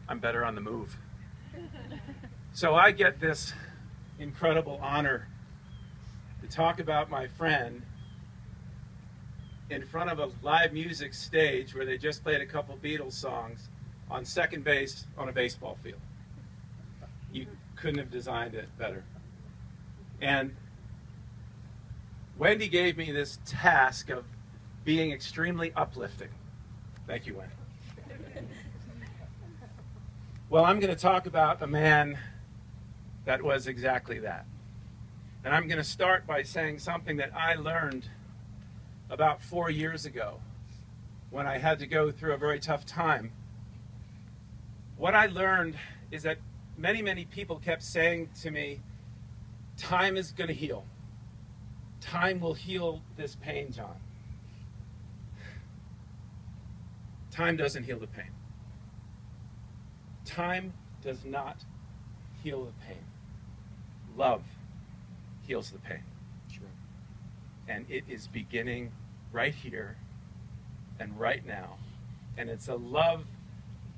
I'm better on the move. So I get this incredible honor to talk about my friend in front of a live music stage where they just played a couple Beatles songs on second base on a baseball field. You couldn't have designed it better. And Wendy gave me this task of being extremely uplifting. Thank you, Wendy. Well, I'm going to talk about a man that was exactly that. And I'm going to start by saying something that I learned about 4 years ago when I had to go through a very tough time. What I learned is that many people kept saying to me, time is going to heal. Time will heal this pain, John. Time doesn't heal the pain. Time does not heal the pain. Love heals the pain. Sure. And it is beginning right here and right now. And it's a love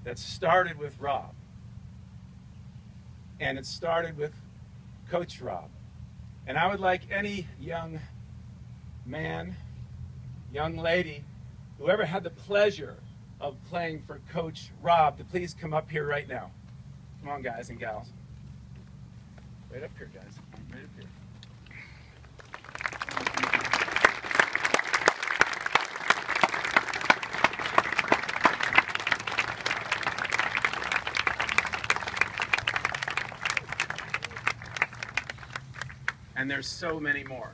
that started with Rob. And it started with Coach Rob. And I would like any young man, young lady, whoever had the pleasure of playing for Coach Rob to please come up here right now. Come on, guys and gals. Right up here, guys. Right up here. And there's so many more.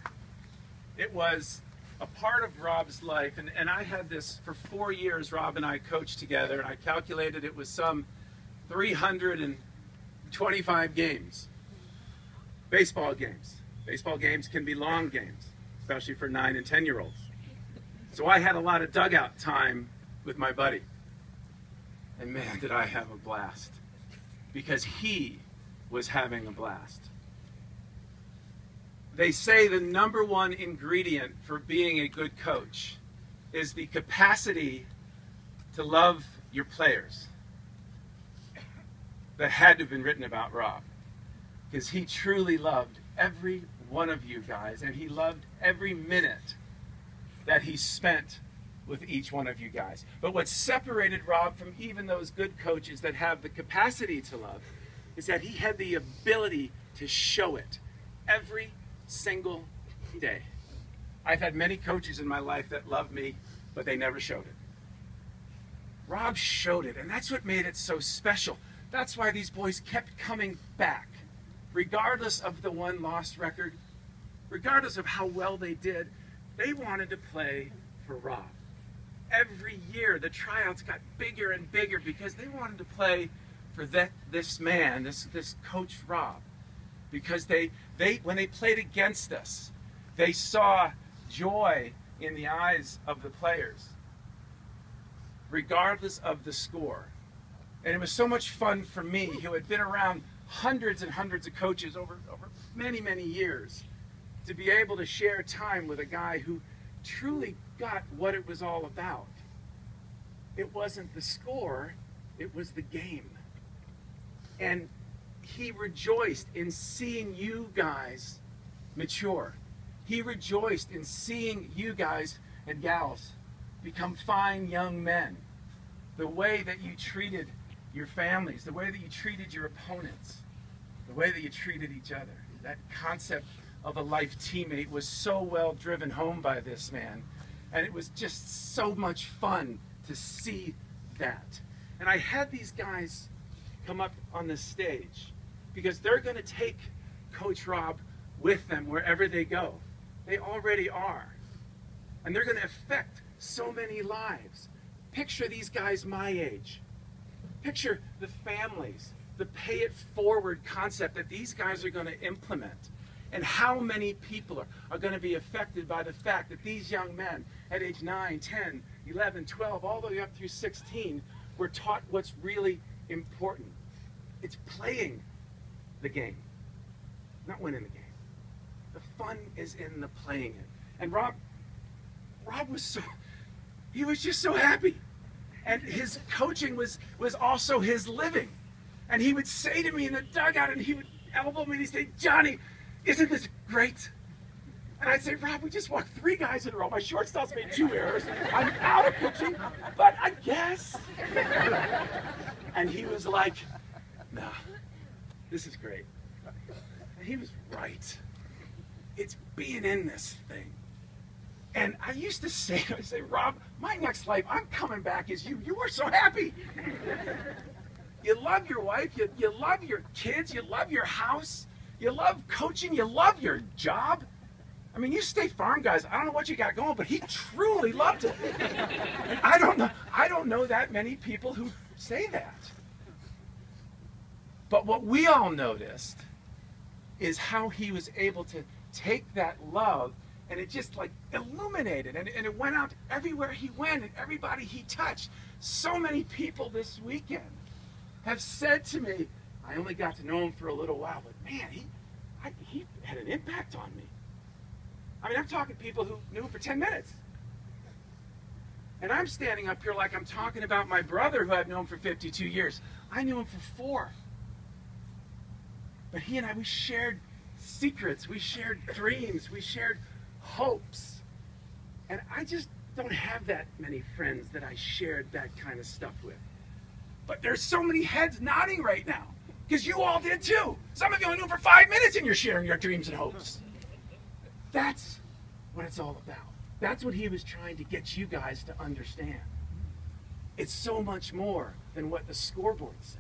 It was a part of Rob's life, and I had this for 4 years. Rob and I coached together, and I calculated it was some 325 games. Baseball games. Baseball games can be long games, especially for 9 and 10-year-olds. So I had a lot of dugout time with my buddy. And man, did I have a blast. Because he was having a blast. They say the number one ingredient for being a good coach is the capacity to love your players. That had to have been written about Rob, because he truly loved every one of you guys, and he loved every minute that he spent with each one of you guys. But what separated Rob from even those good coaches that have the capacity to love is that he had the ability to show it every single day. I've had many coaches in my life that loved me, but they never showed it. Rob showed it, and that's what made it so special. That's why these boys kept coming back, regardless of the one-loss record, regardless of how well they did. They wanted to play for Rob. Every year, the tryouts got bigger and bigger because they wanted to play for this man, this Coach Rob. Because when they played against us, they saw joy in the eyes of the players, regardless of the score. And it was so much fun for me, who had been around hundreds and hundreds of coaches over many years, to be able to share time with a guy who truly got what it was all about. It wasn't the score, it was the game. And he rejoiced in seeing you guys mature. He rejoiced in seeing you guys and gals become fine young men. The way that you treated your families, the way that you treated your opponents, the way that you treated each other. That concept of a life teammate was so well driven home by this man. And it was just so much fun to see that. And I had these guys come up on the stage because they're going to take Coach Rob with them wherever they go. They already are. And they're going to affect so many lives. Picture these guys my age. Picture the families, the pay it forward concept that these guys are going to implement. And how many people are going to be affected by the fact that these young men at age 9, 10, 11, 12, all the way up through 16 were taught what's really important. It's playing the game, not winning the game. The fun is in the playing it. And Rob was just so happy. And his coaching was also his living. And he would say to me in the dugout, and he would elbow me, and he'd say, Johnny, isn't this great? And I'd say, Rob, we just walked 3 guys in a row. My shortstop's made 2 errors. I'm out of pitching, but I guess. And he was like, no, this is great. And he was right. It's being in this thing. And I used to say, Rob, my next life, I'm coming back as you. You were so happy. You love your wife. You love your kids. You love your house. You love coaching. You love your job. I mean, you State Farm guys, I don't know what you got going, but he truly loved it. And I don't know that many people who say that. But what we all noticed is how he was able to take that love, and it just like illuminated, and it went out everywhere he went and everybody he touched. So many people this weekend have said to me, I only got to know him for a little while, but man, he had an impact on me. I mean, I'm talking people who knew him for 10 minutes. And I'm standing up here like I'm talking about my brother who I've known for 52 years. I knew him for 4. But he and I, we shared secrets, we shared dreams, we shared hopes. And I just don't have that many friends that I shared that kind of stuff with. But there's so many heads nodding right now, because you all did too. Some of you only knew him for 5 minutes and you're sharing your dreams and hopes. That's what it's all about. That's what he was trying to get you guys to understand. It's so much more than what the scoreboard says.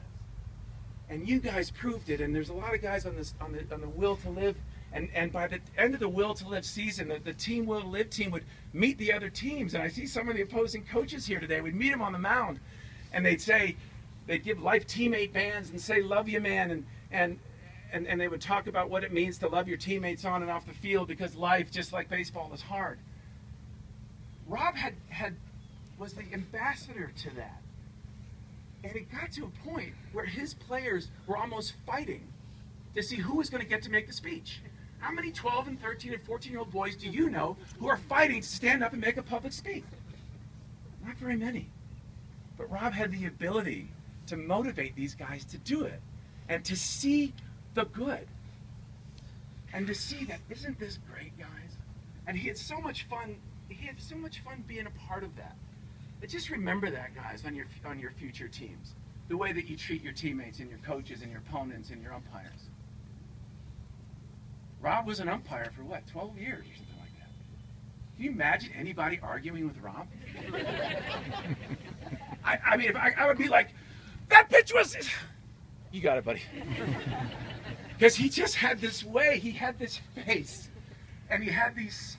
And you guys proved it, and there's a lot of guys on the Will to Live, and by the end of the Will to Live season, the team Will to Live team would meet the other teams, and I see some of the opposing coaches here today. We'd meet them on the mound, and they'd give life teammate bands and say, love you, man, and they would talk about what it means to love your teammates on and off the field, because life, just like baseball, is hard. Rob was the ambassador to that. And it got to a point where his players were almost fighting to see who was going to get to make the speech. How many 12 and 13 and 14-year-old boys do you know who are fighting to stand up and make a public speech? Not very many. But Rob had the ability to motivate these guys to do it and to see the good. And to see that, isn't this great, guys? And he had so much fun. He had so much fun being a part of that. But just remember that, guys, on your future teams. The way that you treat your teammates and your coaches and your opponents and your umpires. Rob was an umpire for what, 12 years or something like that. Can you imagine anybody arguing with Rob? I mean, I would be like, that pitch was... You got it, buddy. Because he just had this way, he had this face, and he had this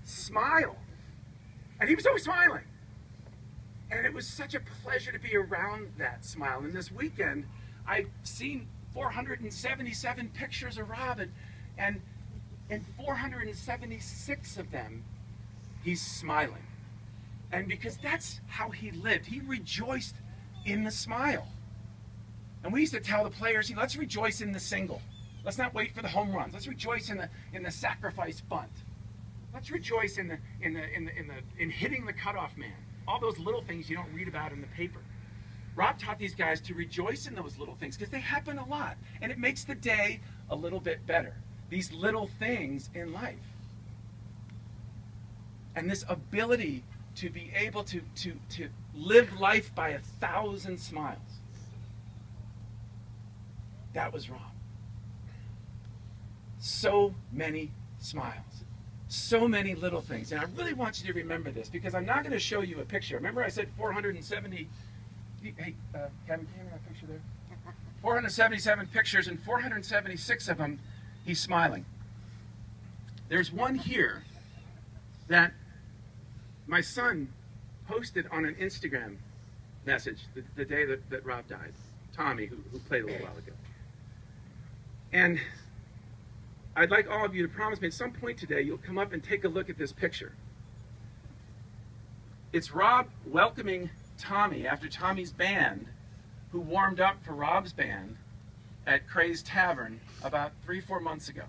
smile. And he was always smiling. And it was such a pleasure to be around that smile. And this weekend, I've seen 477 pictures of Rob, and in 476 of them, he's smiling. And because that's how he lived. He rejoiced in the smile. And we used to tell the players, let's rejoice in the single. Let's not wait for the home runs. Let's rejoice in the sacrifice bunt. Let's rejoice in hitting the cutoff man. All those little things you don't read about in the paper. Rob taught these guys to rejoice in those little things because they happen a lot. And it makes the day a little bit better. These little things in life. And this ability to be able to live life by 1,000 smiles. That was Rob. So many smiles. So many little things. And I really want you to remember this, because I'm not going to show you a picture. Remember I said 470... Hey, Kevin, can you have a picture there? 477 pictures, and 476 of them, he's smiling. There's one here that my son posted on an Instagram message the day that Rob died. Tommy, who played a little while ago. And I'd like all of you to promise me at some point today you'll come up and take a look at this picture. It's Rob welcoming Tommy after Tommy's band, who warmed up for Rob's band at Cray's Tavern about 3-4 months ago.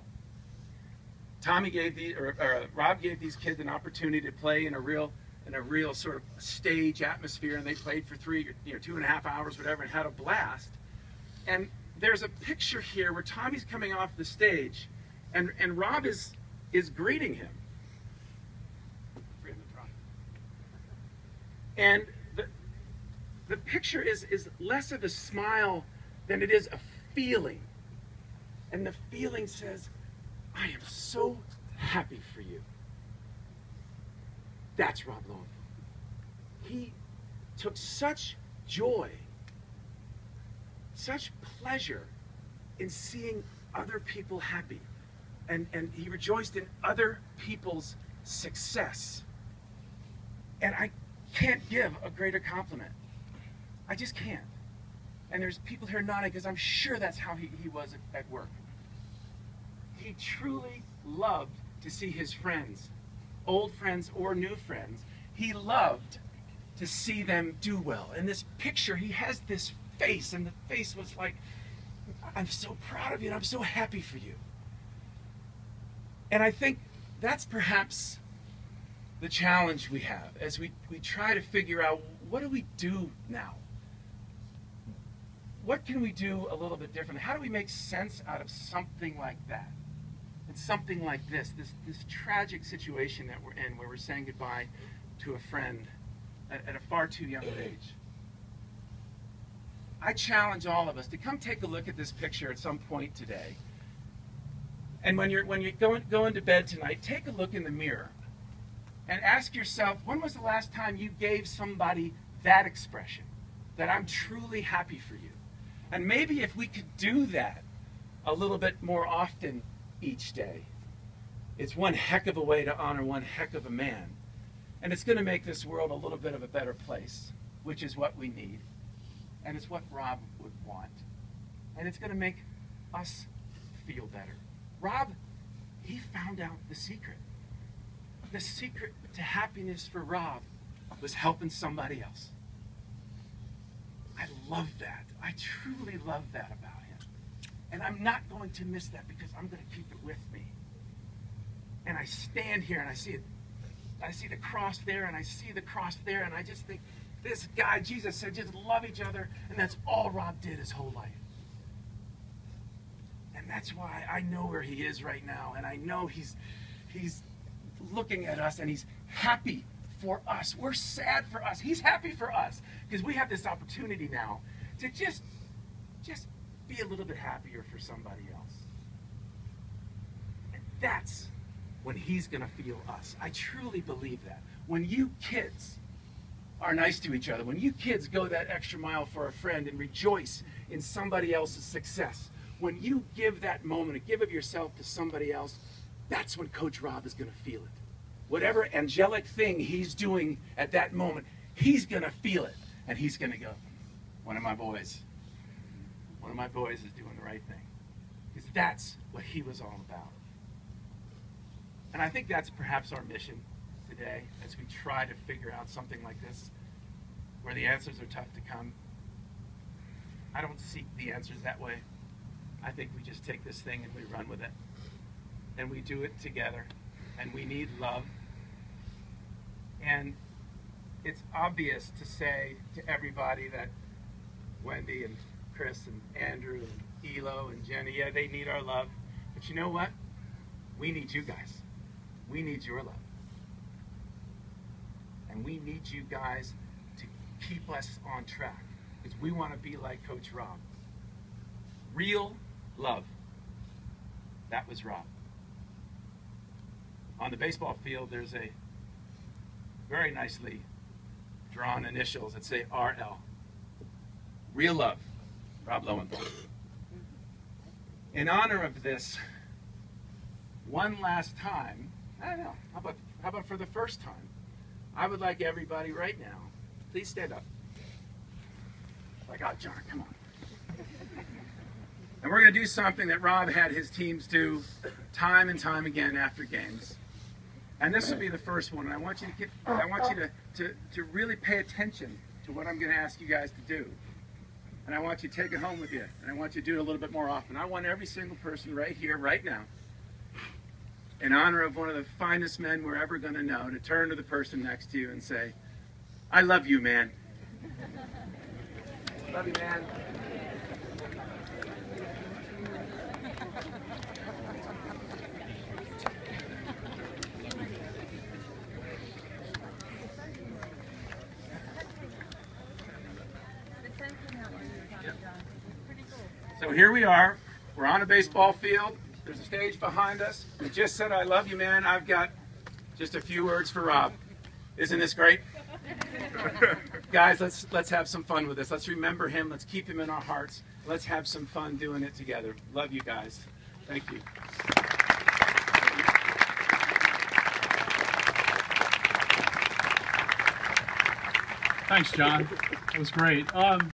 Rob gave these kids an opportunity to play in a real in a real sort of stage atmosphere, and they played for 2.5 hours, whatever, and had a blast. And there's a picture here where Tommy's coming off the stage, and Rob is greeting him. And the picture is less of a smile than it is a feeling. And the feeling says, I am so happy for you. That's Rob Lowenthal. He took such joy, such pleasure in seeing other people happy. And he rejoiced in other people's success. And I can't give a greater compliment. I just can't. And there's people here nodding because I'm sure that's how he was at work. He truly loved to see his friends, old friends or new friends. He loved to see them do well. In this picture, he has this face, and the face was like, I'm so proud of you, and I'm so happy for you. And I think that's perhaps the challenge we have as we try to figure out, what do we do now? What can we do a little bit differently? How do we make sense out of something like that? And something like this tragic situation that we're in, where we're saying goodbye to a friend at a far too young age. I challenge all of us to come take a look at this picture at some point today. And when you're going to bed tonight, take a look in the mirror and ask yourself, when was the last time you gave somebody that expression, that I'm truly happy for you? And maybe if we could do that a little bit more often each day, it's one heck of a way to honor one heck of a man. And it's going to make this world a little bit of a better place, which is what we need. And it's what Rob would want. And it's going to make us feel better. Rob, he found out the secret. The secret to happiness for Rob was helping somebody else. I love that. I truly love that about him. And I'm not going to miss that, because I'm going to keep it with me. And I stand here and I see it. I see the cross there, and I see the cross there, and I just think, this guy, Jesus said, just love each other, and that's all Rob did his whole life. And that's why I know where he is right now, and I know he's looking at us, and he's happy for us. We're sad for us. He's happy for us, because we have this opportunity now to just be a little bit happier for somebody else. And that's when he's going to feel us. I truly believe that. When you kids are nice to each other, when you kids go that extra mile for a friend and rejoice in somebody else's success, when you give that moment, give of yourself to somebody else, that's when Coach Rob is going to feel it. Whatever angelic thing he's doing at that moment, he's going to feel it. And he's going to go, one of my boys is doing the right thing. Because that's what he was all about. And I think that's perhaps our mission today, as we try to figure out something like this, where the answers are tough to come. I don't seek the answers that way. I think we just take this thing and we run with it. And we do it together. And we need love. And it's obvious to say to everybody that Wendy and Chris and Andrew and Elo and Jenny, yeah, they need our love. But you know what? We need you guys. We need your love. And we need you guys to keep us on track, because we want to be like Coach Rob. Real love. That was Rob. On the baseball field, there's a very nicely drawn initials that say RL. Real love. Rob Lowenthal. In honor of this, one last time, I don't know, how about for the first time, I would like everybody right now, please stand up. Like, oh, John, come on. And we're going to do something that Rob had his teams do time and time again after games. And this will be the first one. And I want you to really pay attention to what I'm going to ask you guys to do. And I want you to take it home with you. And I want you to do it a little bit more often. I want every single person right here, right now, in honor of one of the finest men we're ever going to know, to turn to the person next to you and say, I love you, man. Love you, man. So here we are. We're on a baseball field. There's a stage behind us. We just said, I love you, man. I've got just a few words for Rob. Isn't this great? Guys, let's have some fun with this. Let's remember him. Let's keep him in our hearts. Let's have some fun doing it together. Love you guys. Thank you. Thanks, John. That was great.